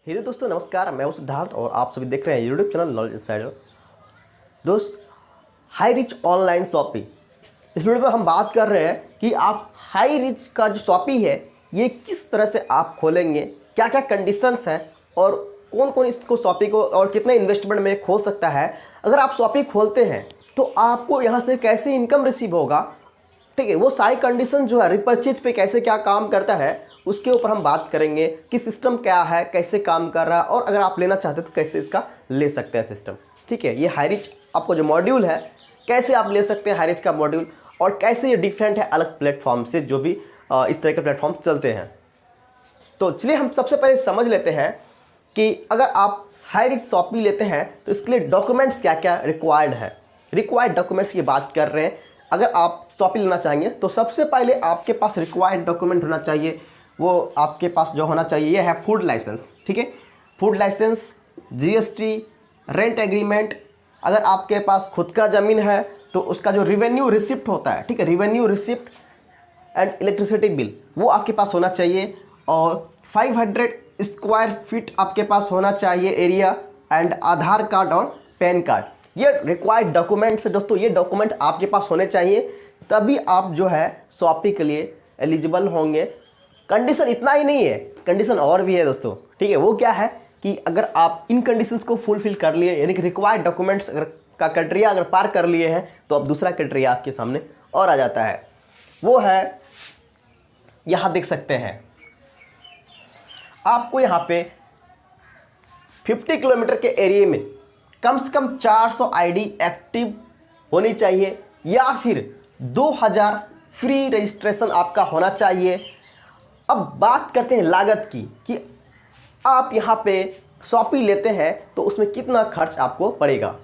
Hello दोस्तों, नमस्कार। मैं हूं सिद्धार्थ और आप सभी देख रहे हैं यूट्यूब चैनल नॉलेज इंसाइडर। दोस्त, हाई रिच ऑनलाइन शॉपिंग, इस वीडियो में हम बात कर रहे हैं कि आप हाई रिच का जो शॉपिंग है ये किस तरह से आप खोलेंगे, क्या क्या कंडीशंस हैं और कौन कौन इसको शॉपिंग को और कितने इन्वेस्टमेंट में खोल सकता है। अगर आप शॉपिंग खोलते हैं तो आपको यहाँ से कैसे इनकम रिसीव होगा, ठीक है, वो सारी कंडीशन जो है रिपर्चेज पे कैसे क्या काम करता है उसके ऊपर हम बात करेंगे कि सिस्टम क्या है, कैसे काम कर रहा है और अगर आप लेना चाहते तो कैसे इसका ले सकते हैं सिस्टम। ठीक है, ये हाईरिच आपको जो मॉड्यूल है कैसे आप ले सकते हैं हाईरिच का मॉड्यूल और कैसे ये डिफरेंट है अलग प्लेटफॉर्म से जो भी इस तरह के प्लेटफॉर्म चलते हैं। तो चलिए हम सबसे पहले समझ लेते हैं कि अगर आप हाईरिच शॉपिंग लेते हैं तो इसके लिए डॉक्यूमेंट्स क्या क्या रिक्वायर्ड है। रिक्वायर्ड डॉक्यूमेंट्स की बात कर रहे हैं। अगर आप शॉपिंग लेना चाहेंगे तो सबसे पहले आपके पास रिक्वायर्ड डॉक्यूमेंट होना चाहिए। वो आपके पास जो होना चाहिए ये है फूड लाइसेंस। ठीक है, food licence, GST, rent agreement. अगर आपके पास खुद का ज़मीन है तो उसका जो रिवेन्यू रिसिप्ट होता है, ठीक है, revenue receipt and electricity bill वो आपके पास होना चाहिए। और 500 स्क्वायर फीट आपके पास होना चाहिए एरिया एंड आधार कार्ड और पैन कार्ड। ये रिक्वायर्ड डॉक्यूमेंट्स है दोस्तों। ये डॉक्यूमेंट आपके पास होने चाहिए, तभी आप जो है शॉपिंग के लिए एलिजिबल होंगे। कंडीशन इतना ही नहीं है, कंडीशन और भी है दोस्तों। ठीक है, वो क्या है कि अगर आप इन कंडीशंस को फुलफिल कर लिए, यानी कि रिक्वायर्ड डॉक्यूमेंट्स अगर का क्राइटेरिया अगर पार कर लिए हैं तो अब दूसरा क्राइटेरिया आपके सामने और आ जाता है। वो है, यहाँ देख सकते हैं आपको यहाँ पे 50 किलोमीटर के एरिया में कम से कम 400 आईडी एक्टिव होनी चाहिए या फिर 2000 फ्री रजिस्ट्रेशन आपका होना चाहिए। अब बात करते हैं लागत की कि आप यहाँ पे शॉपिंग लेते हैं तो उसमें कितना खर्च आपको पड़ेगा।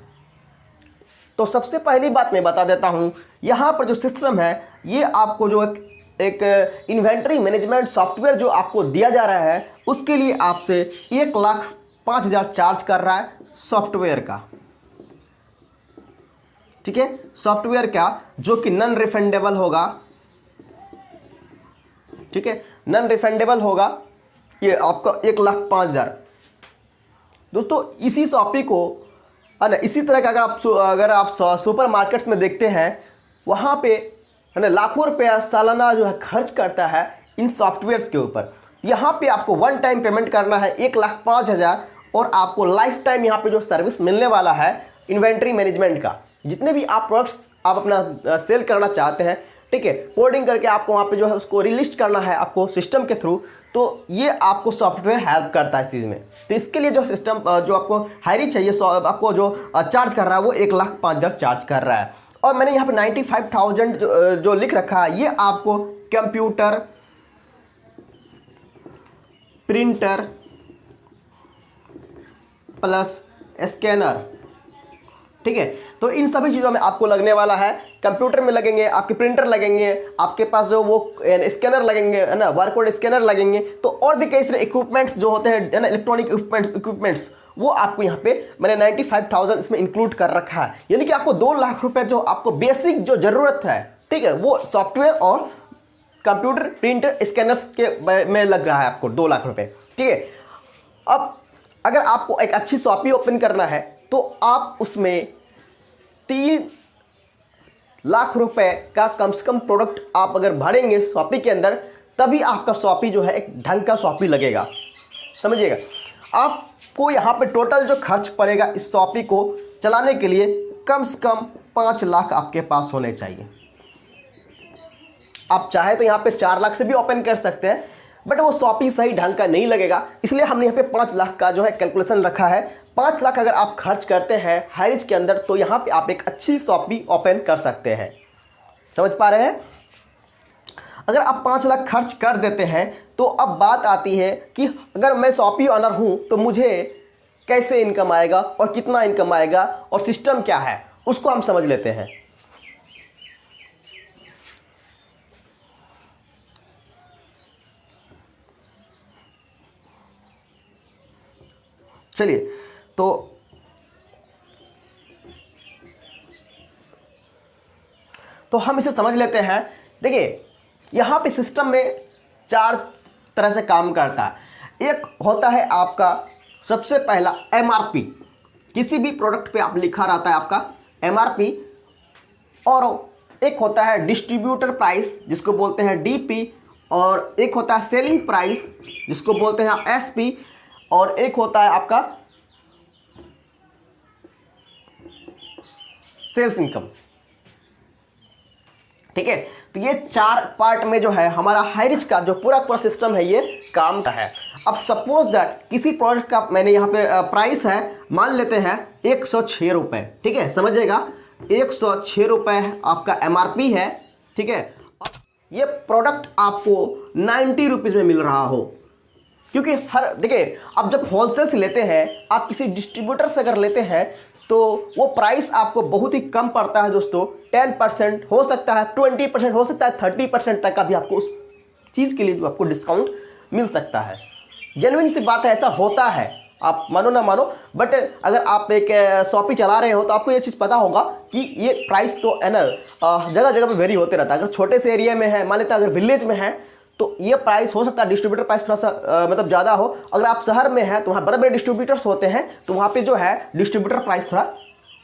तो सबसे पहली बात मैं बता देता हूँ, यहाँ पर जो सिस्टम है ये आपको जो एक इन्वेंट्री मैनेजमेंट सॉफ्टवेयर जो आपको दिया जा रहा है उसके लिए आपसे 1,05,000 चार्ज कर रहा है सॉफ्टवेयर का। ठीक है, सॉफ्टवेयर का जो कि नॉन रिफंडेबल होगा। ठीक है, नॉन रिफंडेबल होगा, ये आपका 1,05,000। दोस्तों, इसी शॉपिंग को है ना, इसी तरह का अगर आप सुपर मार्केट्स में देखते हैं वहाँ पे है ना लाखों रुपया सालाना जो है खर्च करता है इन सॉफ्टवेयर्स के ऊपर। यहाँ पे आपको वन टाइम पेमेंट करना है 1,05,000 और आपको लाइफ टाइम यहाँ पे जो सर्विस मिलने वाला है इन्वेंट्री मैनेजमेंट का। जितने भी आप प्रोडक्ट्स आप अपना सेल करना चाहते हैं, ठीक है, कोडिंग करके आपको वहाँ पे जो है उसको रिलिस्ट करना है आपको सिस्टम के थ्रू, तो ये आपको सॉफ्टवेयर हेल्प करता है इस चीज़ में। तो इसके लिए जो सिस्टम जो आपको हाईरिच चाहिए आपको जो चार्ज कर रहा है वो 1,05,000 चार्ज कर रहा है। और मैंने यहाँ पे 95,000 जो लिख रखा है ये आपको कंप्यूटर, प्रिंटर प्लस स्कैनर, ठीक है, तो इन सभी चीज़ों में आपको लगने वाला है। कंप्यूटर में लगेंगे, आपके प्रिंटर लगेंगे, आपके पास जो वो स्कैनर लगेंगे, है ना, बारकोड स्कैनर लगेंगे, तो और भी कई सारे इक्विपमेंट्स जो होते हैं, है ना, इलेक्ट्रॉनिक इक्विपमेंट्स वो आपको यहाँ पे मैंने 95,000 इसमें इंक्लूड कर रखा है। यानी कि आपको 2 लाख रुपए जो आपको बेसिक जो ज़रूरत है, ठीक है, वो सॉफ्टवेयर और कंप्यूटर, प्रिंटर, स्कैनर्स के में लग रहा है आपको 2 लाख रुपए। ठीक है, अब अगर आपको एक अच्छी शॉपिंग ओपन करना है तो आप उसमें 3 लाख रुपए का कम से कम प्रोडक्ट आप अगर भरेंगे शॉपिंग के अंदर, तभी आपका शॉपिंग जो है एक ढंग का शॉपिंग लगेगा। समझिएगा, आपको यहाँ पे टोटल जो खर्च पड़ेगा इस शॉपिंग को चलाने के लिए कम से कम 5 लाख आपके पास होने चाहिए। आप चाहे तो यहाँ पे 4 लाख से भी ओपन कर सकते हैं, बट वो शॉपिंग सही ढंग का नहीं लगेगा, इसलिए हमने यहाँ पे 5 लाख का जो है कैलकुलेशन रखा है। 5 लाख अगर आप खर्च करते हैं हाईरिच के अंदर तो यहाँ पे आप एक अच्छी शॉपिंग ओपन कर सकते हैं। समझ पा रहे हैं? अगर आप 5 लाख खर्च कर देते हैं तो अब बात आती है कि अगर मैं शॉपिंग ऑनर हूँ तो मुझे कैसे इनकम आएगा और कितना इनकम आएगा और सिस्टम क्या है उसको हम समझ लेते हैं। चलिए, तो हम इसे समझ लेते हैं। देखिए, यहाँ पे सिस्टम में 4 तरह से काम करता है। एक होता है आपका सबसे पहला MRP, किसी भी प्रोडक्ट पे आप लिखा रहता है आपका MRP, और एक होता है डिस्ट्रीब्यूटर प्राइस जिसको बोलते हैं DP, और एक होता है सेलिंग प्राइस जिसको बोलते हैं SP, और एक होता है आपका सेल्स इनकम। ठीक है, तो ये 4 पार्ट में जो है हमारा हाईरिच का जो पूरा सिस्टम है ये काम का है। अब सपोज दैट किसी प्रोडक्ट का मैंने यहाँ पे प्राइस है, मान लेते हैं 106 रुपये। ठीक है, समझिएगा 106 रुपये आपका MRP है। ठीक है, ये प्रोडक्ट आपको 90 रुपीज़ में मिल रहा हो, क्योंकि हर देखिए आप जब होलसेल से लेते हैं, आप किसी डिस्ट्रीब्यूटर से अगर लेते हैं तो वो प्राइस आपको बहुत ही कम पड़ता है दोस्तों। 10% हो सकता है, 20% हो सकता है, 30% तक का भी आपको उस चीज़ के लिए जो आपको डिस्काउंट मिल सकता है। जेन्युइन सी बात है, ऐसा होता है, आप मानो ना मानो, बट अगर आप एक शॉपी चला रहे हो तो आपको ये चीज़ पता होगा कि ये प्राइस तो है ना जगह जगह पे वेरी होते रहता है। अगर छोटे से एरिया में है, मान लेते हैं अगर विलेज में है, तो ये प्राइस हो सकता है डिस्ट्रीब्यूटर प्राइस थोड़ा सा मतलब ज़्यादा हो। अगर आप शहर में हैं तो वहाँ बड़े बड़े डिस्ट्रीब्यूटर्स होते हैं, तो वहाँ पे जो है डिस्ट्रीब्यूटर प्राइस थोड़ा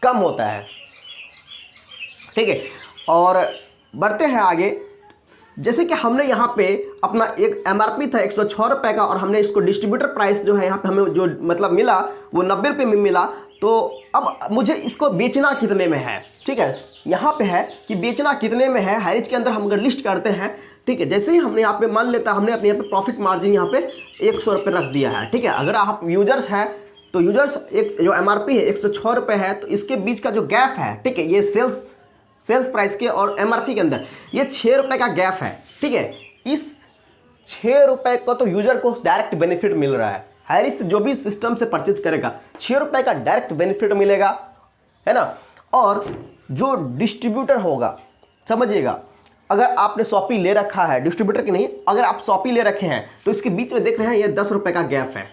कम होता है। ठीक है, और बढ़ते हैं आगे। जैसे कि हमने यहाँ पे अपना एक MRP था 106 रुपये का, और हमने इसको डिस्ट्रीब्यूटर प्राइस जो है यहाँ पे हमें जो मतलब मिला वो 90 रुपये में मिला। तो अब मुझे इसको बेचना कितने में है, ठीक है, यहाँ पे है कि बेचना कितने में है। हाईरिच के अंदर हम अगर लिस्ट करते हैं, ठीक है, जैसे ही हमने यहाँ पे मान लेता हमने अपने यहाँ पे प्रॉफिट मार्जिन यहाँ पे 100 रुपये रख दिया है। ठीक है, अगर आप यूजर्स हैं तो यूजर्स एक जो MRP है 106 रुपये है, तो इसके बीच का जो गैप है, ठीक है, ये सेल्स प्राइस के और MRP के अंदर ये 6 रुपये का गैप है। ठीक है, इस 6 रुपये को तो यूजर को डायरेक्ट बेनिफिट मिल रहा है। हाईरिच जो भी सिस्टम से परचेज करेगा 6 रुपये का डायरेक्ट बेनिफिट मिलेगा, है ना। और जो डिस्ट्रीब्यूटर होगा, समझिएगा, अगर आपने शॉपी ले रखा है, डिस्ट्रीब्यूटर की नहीं, अगर आप शॉपी ले रखे हैं तो इसके बीच में देख रहे हैं ये 10 रुपये का गैप है।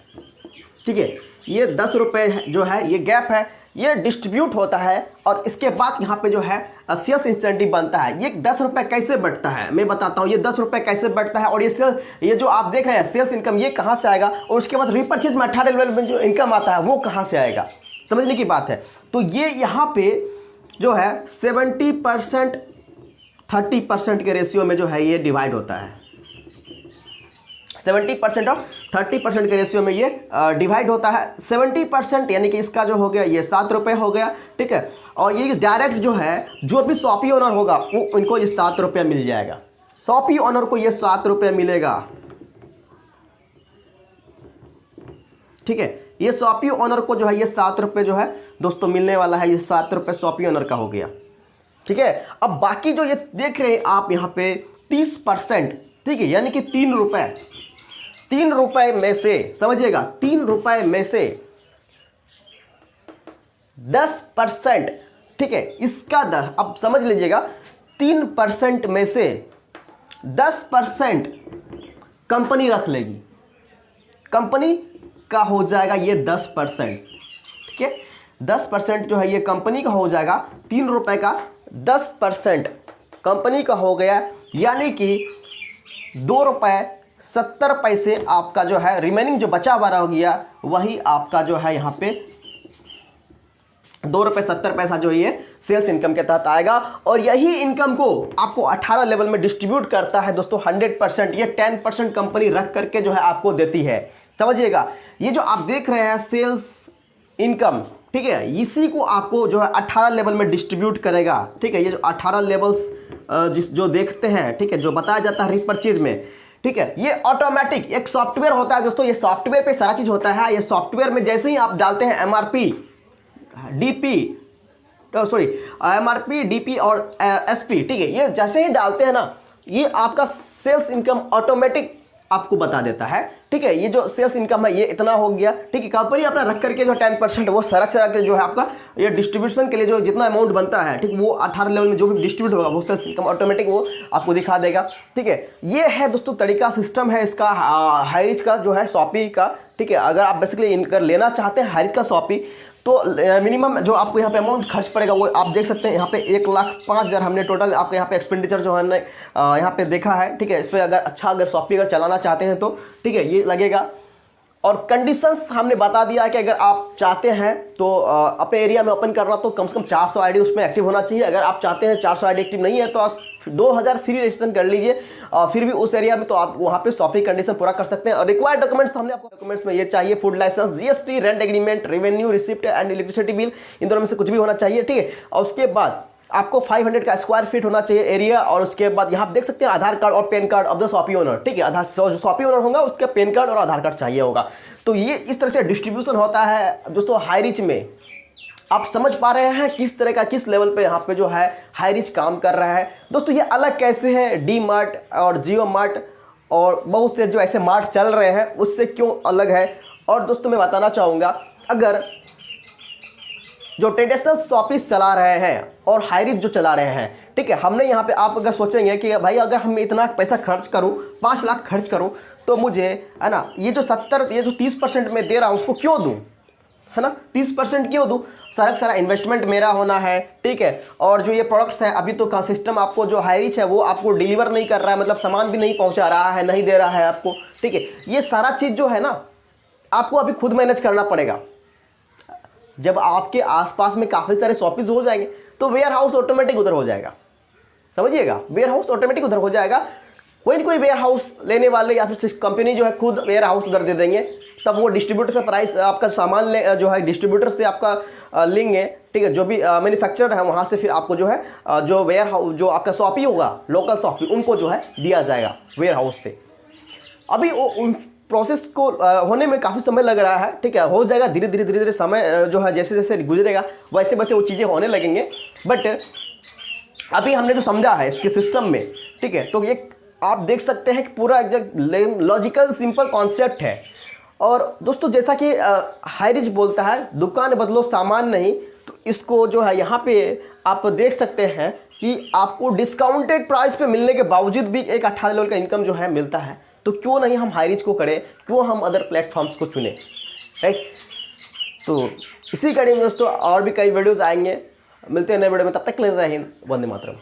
ठीक है, ये 10 रुपये जो है ये गैप है, ये डिस्ट्रीब्यूट होता है, और इसके बाद यहाँ पे जो है सेल्स इंसेंटिव बनता है। ये 10 रुपये कैसे बढ़ता है मैं बताता हूँ, ये 10 रुपये कैसे बढ़ता है। और ये जो आप देख रहे हैं सेल्स इनकम, ये कहाँ से आएगा, और उसके बाद रीपरचेज में 18 लेवल में जो इनकम आता है वो कहाँ से आएगा, समझने की बात है। तो ये यहाँ पे जो है 70% 30% के रेशियो में जो है ये डिवाइड होता है। 70% और 30% के रेशियो में ये डिवाइड होता है। 70% यानी कि इसका जो हो गया ये 7 रुपये हो गया। ठीक है, और ये डायरेक्ट जो है जो भी शॉपी ओनर होगा वो उनको ये 7 रुपये मिल जाएगा। शॉपी ओनर को ये 7 रुपये मिलेगा। ठीक है, ये शॉपी ओनर को जो है ये 7 रुपये जो है दोस्तों मिलने वाला है। ये 7 रुपये शॉपी ओनर का हो गया। ठीक है, अब बाकी जो ये देख रहे हैं आप यहाँ पे 30%, ठीक है, यानी कि 3 रुपये, 3 रुपये में से समझिएगा 3 रुपये में से 10%, ठीक है, इसका दर अब समझ लीजिएगा 3% में से 10% कंपनी रख लेगी, कंपनी का हो जाएगा ये 10%। ठीक है, 10% जो है ये कंपनी का हो जाएगा। 3 रुपये का 10% कंपनी का हो गया, यानी कि 2 रुपये 70 पैसे आपका जो है रिमेनिंग जो बचा हुआ रह गया वही आपका जो है यहाँ पे 2 रुपये 70 पैसा जो है ये सेल्स इनकम के तहत आएगा। और यही इनकम को आपको 18 लेवल में डिस्ट्रीब्यूट करता है दोस्तों 100%। ये 10% कंपनी रख करके जो है आपको देती है। समझिएगा, ये जो आप देख रहे हैं सेल्स इनकम, ठीक है, इसी को आपको जो है 18 लेवल में डिस्ट्रीब्यूट करेगा। ठीक है, ये जो 18 लेवल्स जो देखते हैं, ठीक है, जो बताया जाता है रिपर्चेज में, ठीक है, ये ऑटोमेटिक एक सॉफ्टवेयर होता है दोस्तों। ये सॉफ्टवेयर पे सारा चीज़ होता है। ये सॉफ्टवेयर में जैसे ही आप डालते हैं MRP DP MRP DP और SP, ठीक है, ये जैसे ही डालते हैं ना, ये आपका सेल्स इनकम ऑटोमेटिक आपको बता देता है। ठीक है, ये जो सेल्स इनकम है ये इतना हो गया। ठीक है, कंपनी अपना रख करके जो 10% वो सारा चला के जो है आपका ये डिस्ट्रीब्यूशन के लिए जो जितना अमाउंट बनता है, ठीक, वो 18 लेवल में जो भी डिस्ट्रीब्यूट होगा वो सेल्स इनकम ऑटोमेटिक वो आपको दिखा देगा। ठीक है, ये है दोस्तों तरीका, सिस्टम है इसका हाईरिच का जो है शॉपी का। ठीक है, अगर आप बेसिकली इनकर लेना चाहते हैं हाईरिच का शॉपी, तो मिनिमम जो आपको यहाँ पे अमाउंट खर्च पड़ेगा वो आप देख सकते हैं। यहाँ पे 1,05,000 हमने टोटल आपके यहाँ पे एक्सपेंडिचर जो हमने यहाँ पे देखा है। ठीक है, इस पर अगर शॉपी अगर चलाना चाहते हैं तो ठीक है ये लगेगा। और कंडीशंस हमने बता दिया कि अगर आप चाहते हैं तो अपने एरिया में ओपन करना तो कम से कम 400 आईडी उसमें एक्टिव होना चाहिए। अगर आप चाहते हैं 400 आईडी एक्टिव नहीं है तो आप 2000 फ्री रजिस्ट्रेशन कर लीजिए, फिर भी उस एरिया में तो आप वहाँ पे शॉपिंग कंडीशन पूरा कर सकते हैं। और रिक्वायर्ड डॉक्यूमेंट्स तो हमने आपको डॉक्यूमेंट्स में ये चाहिए, food licence, GST, rent agreement, revenue receipt and electricity bill, इन दोनों में से कुछ भी होना चाहिए, ठीक है। और उसके बाद आपको 500 का स्क्वायर फीट होना चाहिए एरिया। और उसके बाद यहाँ आप देख सकते हैं आधार कार्ड और PAN card of the shop owner, ठीक है। आधार जो शॉपी ओनर होगा उसका पैन कार्ड और आधार कार्ड चाहिए होगा। तो ये इस तरह से डिस्ट्रीब्यूशन होता है दोस्तों हाई रिच में। आप समझ पा रहे हैं किस तरह का, किस लेवल पे यहाँ पे जो है हाई रिच काम कर रहा है दोस्तों। ये अलग कैसे है डी मार्ट और जियो मार्ट और बहुत से जो ऐसे मार्ट चल रहे हैं उससे क्यों अलग है। और दोस्तों मैं बताना चाहूँगा, अगर जो ट्रेडिशनल शॉपिस चला रहे हैं और हाई रिच जो चला रहे हैं, ठीक है, हमने यहाँ पे आप अगर सोचेंगे कि भाई अगर हम इतना पैसा खर्च करूँ, 5 लाख खर्च करूँ, तो मुझे है ना ये जो 30% में दे रहा हूँ उसको क्यों दूँ, है ना, 30% क्यों दूँ। सारा इन्वेस्टमेंट मेरा होना है, ठीक है। और जो ये प्रोडक्ट्स हैं अभी तो का सिस्टम आपको जो हाई रिच है वो आपको डिलीवर नहीं कर रहा है, मतलब सामान भी नहीं पहुँचा रहा है, नहीं दे रहा है आपको, ठीक है। ये सारा चीज़ जो है ना आपको अभी खुद मैनेज करना पड़ेगा। जब आपके आसपास में काफ़ी सारे शॉपिस हो जाएंगे तो वेयर हाउस ऑटोमेटिक उधर हो जाएगा, समझिएगा, वेयर हाउस ऑटोमेटिक उधर हो जाएगा। कोई ना कोई वेयर हाउस लेने वाले या फिर कंपनी जो है खुद वेयर हाउस उधर दे देंगे, तब वो डिस्ट्रीब्यूटर से प्राइस आपका सामान ले जो है डिस्ट्रीब्यूटर से आपका लेंगे, ठीक है, जो भी मैन्युफैक्चरर है वहाँ से फिर आपको जो है जो वेयर हाउस जो आपका शॉपी होगा, लोकल शॉपी, उनको जो है दिया जाएगा वेयर हाउस से। अभी उन प्रोसेस को होने में काफ़ी समय लग रहा है, ठीक है, हो जाएगा धीरे धीरे समय जो है जैसे जैसे गुजरेगा वैसे वैसे वो चीज़ें होने लगेंगे। बट अभी हमने जो समझा है इसके सिस्टम में, ठीक है, तो ये आप देख सकते हैं कि पूरा एक लॉजिकल सिंपल कॉन्सेप्ट है। और दोस्तों जैसा कि हाई रिच बोलता है दुकान बदलो सामान नहीं, तो इसको जो है यहाँ पे आप देख सकते हैं कि आपको डिस्काउंटेड प्राइस पे मिलने के बावजूद भी एक 18 लेवल का इनकम जो है मिलता है। तो क्यों नहीं हम हाई रिच को करें, क्यों हम अदर प्लेटफॉर्म्स को चुनें, राइट। तो इसी कड़ी में दोस्तों और भी कई वीडियोज़ आएंगे, मिलते हैं नए वीडियो में, तब तक के लिए जय हिंद, वंदे मातरम।